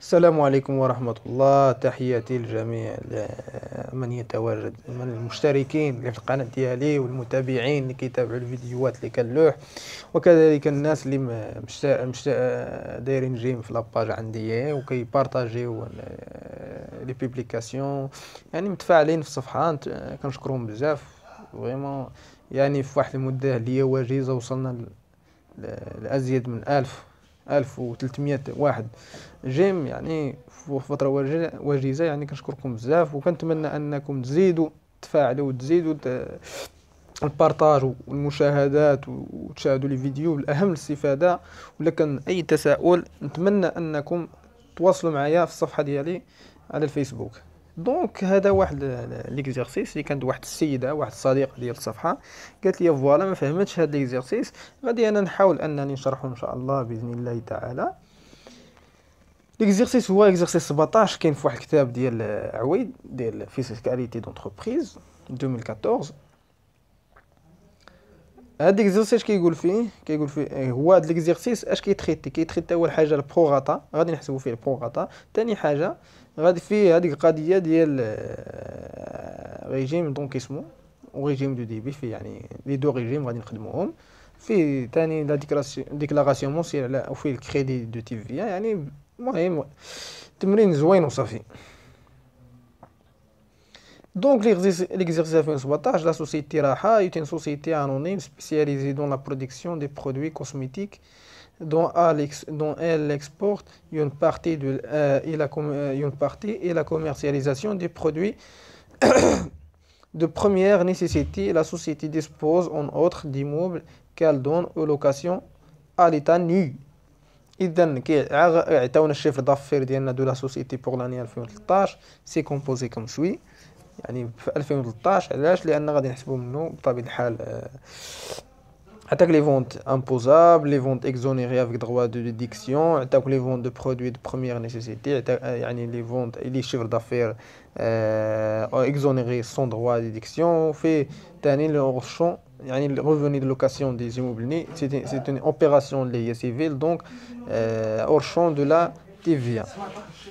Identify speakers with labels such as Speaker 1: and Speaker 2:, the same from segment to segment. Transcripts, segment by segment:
Speaker 1: السلام عليكم ورحمة الله. تحياتي لجميع من يتواجد من المشتركين اللي في القناة ديالي والمتابعين اللي كيتابعوا الفيديوهات اللي كنلوح، وكذلك الناس اللي دايرين جيم في لاباج عندي وكيبارطاجيو لي بوبليكاسيون، يعني متفاعلين في الصفحة. كنشكرهم بزاف فريمون. يعني في واحد المدة اللي هي وجيزة وصلنا لأزيد من 1300 واحد جيم، يعني في فترة وجيزة. يعني كنشكركم بزاف، وكنتمنى أنكم تزيدوا تفاعلوا وتزيدوا البارطاج والمشاهدات وتشاهدوا لي فيديو. الأهم الاستفادة، ولا كان أي تساؤل نتمنى أنكم تواصلوا معايا في الصفحة ديالي على الفيسبوك. دونك هذا واحد ليكزيرسيس اللي كانت واحد السيده، واحد الصديقه ديال الصفحه، قالت لي فوالا ما فهمتش هذا ليكزيرسيس، غادي انا نحاول انني نشرحه ان شاء الله باذن الله تعالى. ليكزيرسيس هو اكزيرسيس 17، كاين في واحد الكتاب ديال عويد ديال فيسكاليتي دونتربريز 2014. هاد ليكزيرسيس كيقول فيه هو هاد ليكزيرسيس اش كيتريتي اول حاجه البروغاتا، غادي نحسبوا فيه البروغاتا. ثاني حاجه غادي فيه هذيك القضيه ديال ريجيم دونكيسمون وريجيم دو ديبي، فيه يعني لي دو ريجيم غادي نخدموهم. فيه ثاني لا ديكلاراسيون مونسيال او فيه الكريدي دو تيفيا. يعني المهم تمرين زوين وصافي. Donc l'exercice 2017, la société Raha est une société anonyme spécialisée dans la production des produits cosmétiques dont elle exporte une partie, une partie et la commercialisation des produits de première nécessité. La société dispose en outre d'immeubles qu'elle donne aux locations à l'état nu. إذا عطاونا الشيفر دافير ديالنا دو لا سوسيتي بور لاني 2013 سي كومبوزي كوم سوي. يعني في 2013 علاش؟ لان غادي نحسبوا منه بطبيعه الحال عطاك لي فونت امبوزابل، لي فونت اكزونيري افيك droit دو ديديكسيون، عطاك لي فونت دو برودوي دو بروميير نيسيسيتي، يعني لي فونت لي شيفر دافير اكزونيري سون droit ديديكسيون. في ثاني لو شون يعني الريفوني دو لوكاسيون دي زيموبل، سي اون اوبيراسيون اللي هي سيفيل، دونك اور شون دو لا تيفيا.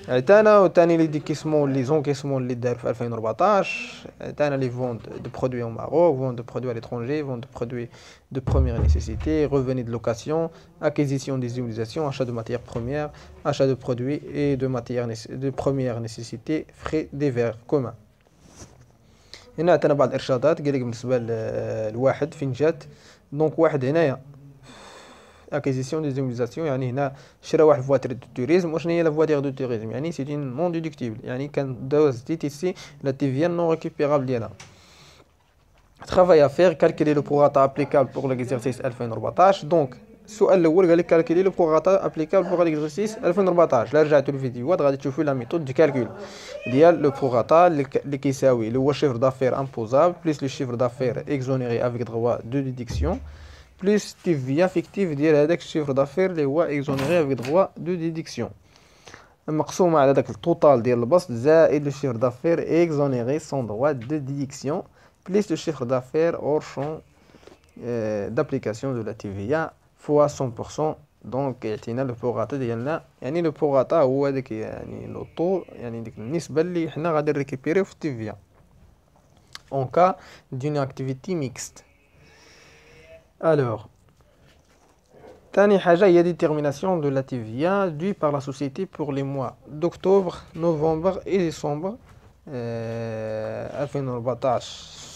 Speaker 1: عطانا وثاني لي ديكيسمون لي زونكيسمون اللي دار في 2014. عطانا لي فونت دو برودوي au Maroc, vente de produits à l'étranger, vente de produits de première nécessité, revenus de location, acquisition des utilisations, achat de matières premières, achat de produits et de matières de première nécessité, frais divers communs. هنا عطانا بعض الارشادات، قال لك بالنسبه لواحد فين جات. دونك واحد هنايا اكيزيسيون دي زيموليزاسيون، يعني هنا شرا واحد فواتير دو توريزم. وشنو هي لا فواتير دو توريزم؟ يعني سي اون نون ديدكتيبل، يعني كان دوز تي تي سي لا تي في نون ريكوبيرابل ديالها. ترافاي افير كالكولي لو بروغاتا ابليكابل بور ليكزيرسيس 2014. دونك السؤال الاول قال لك كالكولي لو بروغاتا ابليكابل بور ليكزيرسيس 2014. لا رجعتوا للفيديوهات غادي تشوفوا لا ميثود دو كالكول ديال لو بروغاتا اللي كيساوي اللي هو شيفر دافير امبوزابل بليس لو شيفر دافير اكزونيري افيك دروا دو ديديكسيون بلس تيفيا فيكتيف ديال هذاك الشيفر دافير اللي هو اكزونيري افيك دروا دو ديديكسيون، مقسومه على داك التوتال ديال البسط زائد لو شيفر دافير اكزونيري سون دروا دو ديديكسيون بلس لو شيفر دافير اور شون دابليكاسيون دو لا تيفيا فوا 100%. دونك يعطينا لو بروغاتا ديالنا. يعني لو بروغاتا هو داك يعني لو طو، يعني ديك النسبه اللي حنا غادي نريكيبيريو في التيفيا اون كا دون اكتيفيتي ميكست. Alors, tani haja, il y a détermination de la TVA due par la société pour les mois d'octobre, novembre et décembre 2014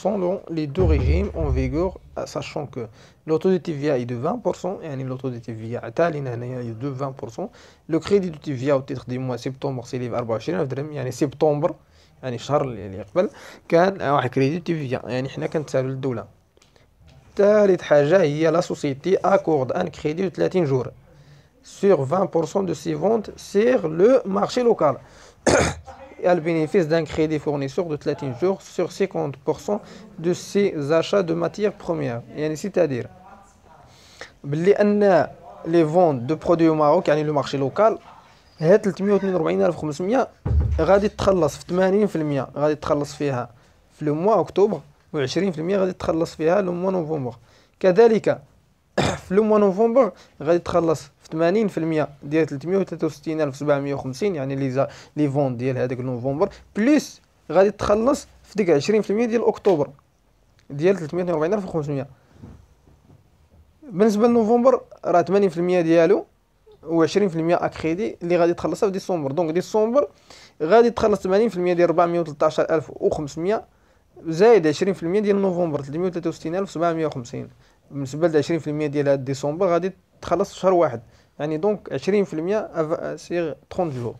Speaker 1: selon les deux régimes en vigueur, sachant que l'auto de TVA est de 20%, et l'auto de TVA est de 20%. Le crédit de TVA au titre des mois septembre s'élève à 24 درهم. يعني سبتمبر يعني الشهر اللي قبل كان واحد كريدي تيفيا، يعني حنا كنتسالوا للدولة. ثالث حاجة هي لا سوسيتي accorde un crédit de 30 jours sur 20% de ses ventes sur le marché local. Elle bénéficie d'un crédit fournisseur de 30 jours sur 50% de ses achats de matières premières. يعني c'est-à-dire باللي أن les ventes de produits au Maroc يعني le marché local هاد 342,500 غادي تخلص في 80%، غادي تخلص فيها في لو موا أكتوبر، و20% غادي تخلص فيها لو موا نوفمبر. كذلك في لو موا نوفمبر غادي تخلص في 80% ديال 363750، يعني لي فون ديال هذاك نوفمبر، بليس غادي تخلص في ديك 20% ديال اكتوبر ديال 342500. بالنسبه لنوفمبر راه 80% ديالو و20% اكريدي اللي غادي تخلصها في ديسمبر. دونك ديسمبر غادي تخلص 80% ديال 413500 زايد 20% ديال نوفمبر 363750. بالنسبه ل 20% ديال هاد ديسمبر غادي تخلص في شهر واحد، يعني دونك 20% سيغ 30 جور.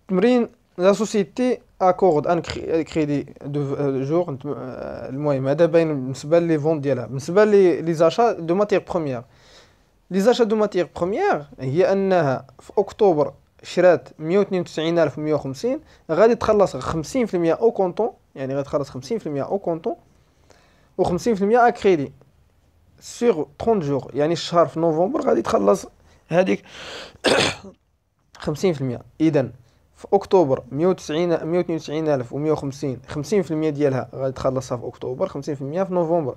Speaker 1: تمرين لا سوسيتي اكورد ان كريدي دو جور. المهم هذا باين بالنسبه لي فون ديالها. بالنسبه لي زاشا دو ماتيغ بروميير، لي زاشا دو ماتيغ بروميير هي انها في اكتوبر شرات 192150، غادي تخلص 50% او كونطون، يعني غادي تخلص 50% او كونطون و 50% اكريدي سيغ 30 جور. يعني الشهر في نوفمبر غادي تخلص هذيك 50%. اذا في اكتوبر 192150 50% ديالها غادي تخلصها في اكتوبر، 50% في نوفمبر.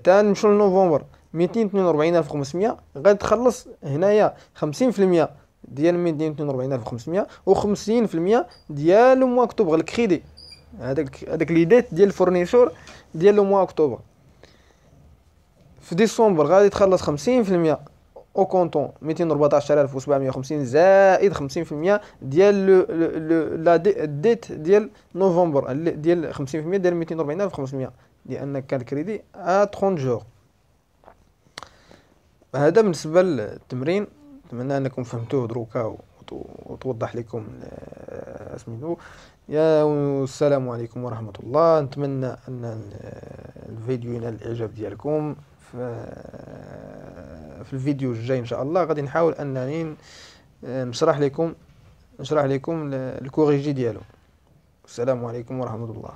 Speaker 1: تاني نمشيو لنوفمبر 242500 غادي تخلص هنايا 50% ديال 242500 و 50% ديال موا اكتوبر الكريدي، هذاك لي ديت ديال الفورنيسور ديال موا اكتوبر. في ديسمبر غادي تخلص 50% او كونطون 214750 زائد 50% ديال لا ديت ديال نوفمبر ديال 50% ديال 244500، لان كان كريدي 30 جور. هذا بالنسبه للتمرين، نتمنى انكم فهمتوه دروكا وتوضح لكم سميتو. يا والسلام عليكم ورحمه الله. نتمنى ان الفيديو ينال الاعجاب ديالكم. في الفيديو الجاي ان شاء الله غادي نحاول انني نشرح لكم الكوريجي ديالو. السلام عليكم ورحمه الله.